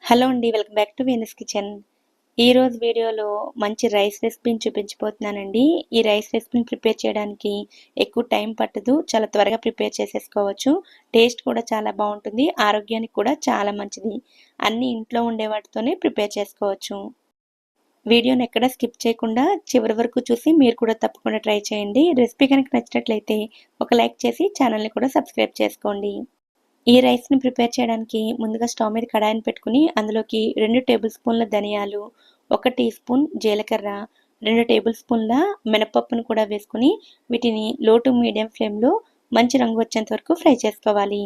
Hello అండి, welcome back to Venus kitchen. ఈరోజు వీడియోలో మంచి రైస్ రెసిపీని చూపించబోతున్నానండి. ఈ రైస్ రెసిపీని ప్రిపేర్ చేయడానికి ఎక్కువ టైం పట్టదు, చాలా త్వరగా ప్రిపేర్ చేసేసుకోవచ్చు. టేస్ట్ కూడా చాలా బాగుంటుంది, ఆరోగ్యానికి కూడా చాలా మంచిది. అన్ని ఇంట్లో ఉండే వాటితోనే ప్రిపేర్ చేసుకోవచ్చు. వీడియోని ఎక్కడ స్కిప్ చేయకుండా చివరి వరకు చూసి మీరు కూడా తప్పకుండా ట్రై చేయండి. రెసిపీ కనుక నచ్చినట్లయితే ఒక లైక్ చేసి ఛానల్ని కూడా సబ్స్క్రైబ్ చేసుకోండి. ఈ రైస్ని ప్రిపేర్ చేయడానికి ముందుగా స్టవ్ మీద కడాయిని పెట్టుకుని అందులోకి 2 టేబుల్ స్పూన్ల ధనియాలు, 1 టీ స్పూన్ జీలకర్ర, 2 టేబుల్ స్పూన్ల మినపప్పును కూడా వేసుకుని వీటిని లో టు మీడియం ఫ్లేమ్లో మంచి రంగు వచ్చేంత వరకు ఫ్రై చేసుకోవాలి.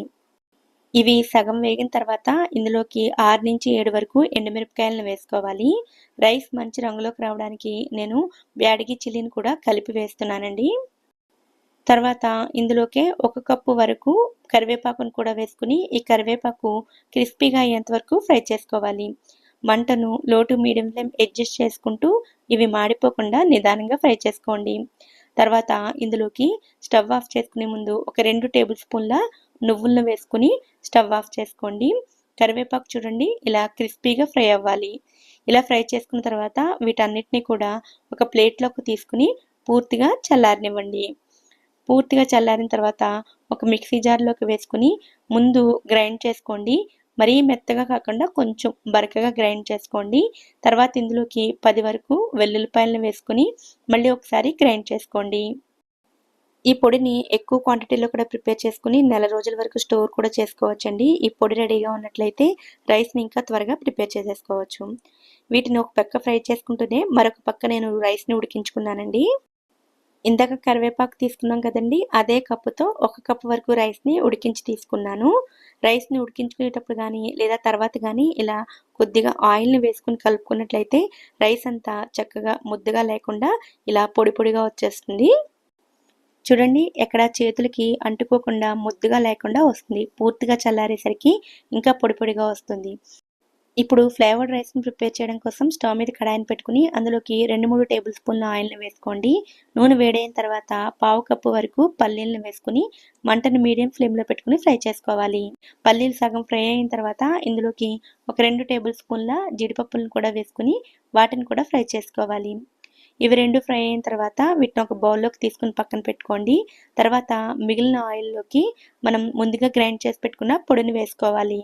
ఇవి సగం వేగిన తర్వాత ఇందులోకి 6 నుంచి 7 వరకు ఎండుమిరపకాయలను వేసుకోవాలి. రైస్ మంచి రంగులోకి రావడానికి నేను బ్యాడగి చిల్లీని కూడా కలిపి వేస్తున్నానండి. తర్వాత ఇందులోకే 1 కప్పు వరకు కరివేపాకును కూడా వేసుకుని ఈ కరివేపాకు క్రిస్పీగా అయ్యేంత వరకు ఫ్రై చేసుకోవాలి. మంటను లో టు మీడియం ఫ్లేమ్ అడ్జస్ట్ చేసుకుంటూ ఇవి మాడిపోకుండా నిదానంగా ఫ్రై చేసుకోండి. తర్వాత ఇందులోకి స్టవ్ ఆఫ్ చేసుకునే ముందు ఒక 2 టేబుల్ స్పూన్ల నువ్వులను వేసుకుని స్టవ్ ఆఫ్ చేసుకోండి. కరివేపాకు చూడండి ఇలా క్రిస్పీగా ఫ్రై అవ్వాలి. ఇలా ఫ్రై చేసుకున్న తర్వాత వీటన్నిటిని కూడా ఒక ప్లేట్లోకి తీసుకుని పూర్తిగా చల్లారనివ్వండి. పూర్తిగా చల్లారిన తర్వాత ఒక మిక్సీ జార్లోకి వేసుకుని ముందు గ్రైండ్ చేసుకోండి. మరీ మెత్తగా కాకుండా కొంచెం బరకగా గ్రైండ్ చేసుకోండి. తర్వాత ఇందులోకి 10 వరకు వెల్లుల్లిపాయలను వేసుకుని మళ్ళీ ఒకసారి గ్రైండ్ చేసుకోండి. ఈ పొడిని ఎక్కువ క్వాంటిటీలో కూడా ప్రిపేర్ చేసుకుని నెల రోజుల వరకు స్టోర్ కూడా చేసుకోవచ్చండి. ఈ పొడి రెడీగా ఉన్నట్లయితే రైస్ని ఇంకా త్వరగా ప్రిపేర్ చేసేసుకోవచ్చు. వీటిని ఒక పక్క ఫ్రై చేసుకుంటూనే మరొక పక్క నేను రైస్ని ఉడికించుకున్నానండి. ఇందాక కరివేపాకు తీసుకున్నాం కదండి, అదే కప్పుతో 1 కప్పు వరకు రైస్ని ఉడికించి తీసుకున్నాను. రైస్ని ఉడికించుకునేటప్పుడు కానీ లేదా తర్వాత కానీ ఇలా కొద్దిగా ఆయిల్ని వేసుకుని కలుపుకున్నట్లయితే రైస్ అంతా చక్కగా ముద్దగా లేకుండా ఇలా పొడి పొడిగా వచ్చేస్తుంది. చూడండి ఎక్కడ చేతులకి అంటుకోకుండా ముద్దగా లేకుండా వస్తుంది. పూర్తిగా చల్లారేసరికి ఇంకా పొడి పొడిగా వస్తుంది. ఇప్పుడు ఫ్లేవర్డ్ రైస్ని ప్రిపేర్ చేయడం కోసం స్టవ్ మీద కడాయిని పెట్టుకుని అందులోకి 2-3 టేబుల్ స్పూన్ల ఆయిల్ని వేసుకోండి. నూనె వేడైన తర్వాత పావు కప్పు వరకు పల్లీలను వేసుకుని మంటను మీడియం ఫ్లేమ్లో పెట్టుకుని ఫ్రై చేసుకోవాలి. పల్లీలు సగం ఫ్రై అయిన తర్వాత ఇందులోకి ఒక 2 టేబుల్ స్పూన్ల జీడిపప్పులను కూడా వేసుకుని వాటిని కూడా ఫ్రై చేసుకోవాలి. ఇవి 2 ఫ్రై అయిన తర్వాత వీటిని ఒక బౌల్లోకి తీసుకుని పక్కన పెట్టుకోండి. తర్వాత మిగిలిన ఆయిల్లోకి మనం ముందుగా గ్రైండ్ చేసి పెట్టుకున్న పొడిని వేసుకోవాలి.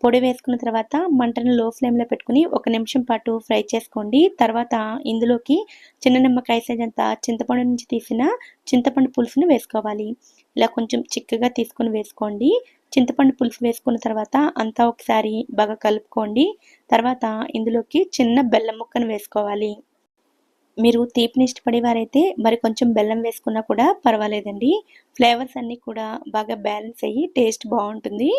పొడి వేసుకున్న తర్వాత మంటను లో ఫ్లేమ్లో పెట్టుకుని 1 నిమిషం పాటు ఫ్రై చేసుకోండి. తర్వాత ఇందులోకి చిన్న నిమ్మకాయ సైజ్ అంత చింతపండు నుంచి తీసిన చింతపండు పులుసుని వేసుకోవాలి. ఇలా కొంచెం చిక్కగా తీసుకుని వేసుకోండి. చింతపండు పులుసు వేసుకున్న తర్వాత అంతా ఒకసారి బాగా కలుపుకోండి. తర్వాత ఇందులోకి చిన్న బెల్లం ముక్కను వేసుకోవాలి. మీరు తీపిని ఇష్టపడేవారైతే మరి కొంచెం బెల్లం వేసుకున్నా కూడా పర్వాలేదండి. ఫ్లేవర్స్ అన్నీ కూడా బాగా బ్యాలెన్స్ అయ్యి టేస్ట్ బాగుంటుంది.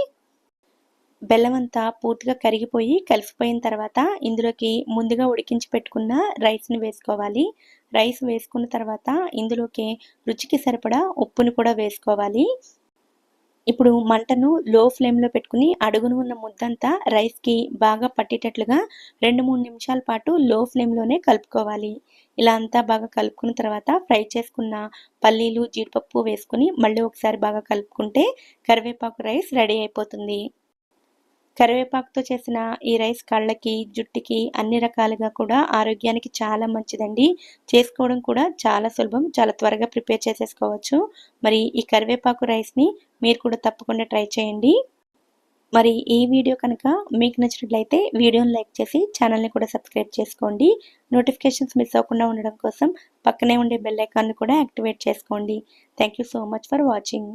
బెల్లం అంతా పూర్తిగా కరిగిపోయి కలిసిపోయిన తర్వాత ఇందులోకి ముందుగా ఉడికించి పెట్టుకున్న రైస్ని వేసుకోవాలి. రైస్ వేసుకున్న తర్వాత ఇందులోకి రుచికి సరిపడా ఉప్పుని కూడా వేసుకోవాలి. ఇప్పుడు మంటను లో ఫ్లేమ్లో పెట్టుకుని అడుగున ఉన్న ముద్దంతా రైస్కి బాగా పట్టేటట్లుగా 2-3 నిమిషాల పాటు లో ఫ్లేమ్లోనే కలుపుకోవాలి. ఇలా అంతా బాగా కలుపుకున్న తర్వాత ఫ్రై చేసుకున్న పల్లీలు జీడిపప్పు వేసుకుని మళ్ళీ ఒకసారి బాగా కలుపుకుంటే కరివేపాకు రైస్ రెడీ అయిపోతుంది. కరివేపాకుతో చేసిన ఈ రైస్ కళ్ళకి, జుట్టుకి అన్ని రకాలుగా కూడా ఆరోగ్యానికి చాలా మంచిదండి. చేసుకోవడం కూడా చాలా సులభం. చాలా త్వరగా ప్రిపేర్ చేసేసుకోవచ్చు. మరి ఈ కరివేపాకు రైస్ని మీరు కూడా తప్పకుండా ట్రై చేయండి. మరి ఈ వీడియో కనుక మీకు నచ్చినట్లయితే వీడియోని లైక్ చేసి ఛానల్ని కూడా సబ్స్క్రైబ్ చేసుకోండి. నోటిఫికేషన్స్ మిస్ అవ్వకుండా ఉండడం కోసం పక్కనే ఉండే బెల్ ఐకాన్ని కూడా యాక్టివేట్ చేసుకోండి. Thank you so much for watching.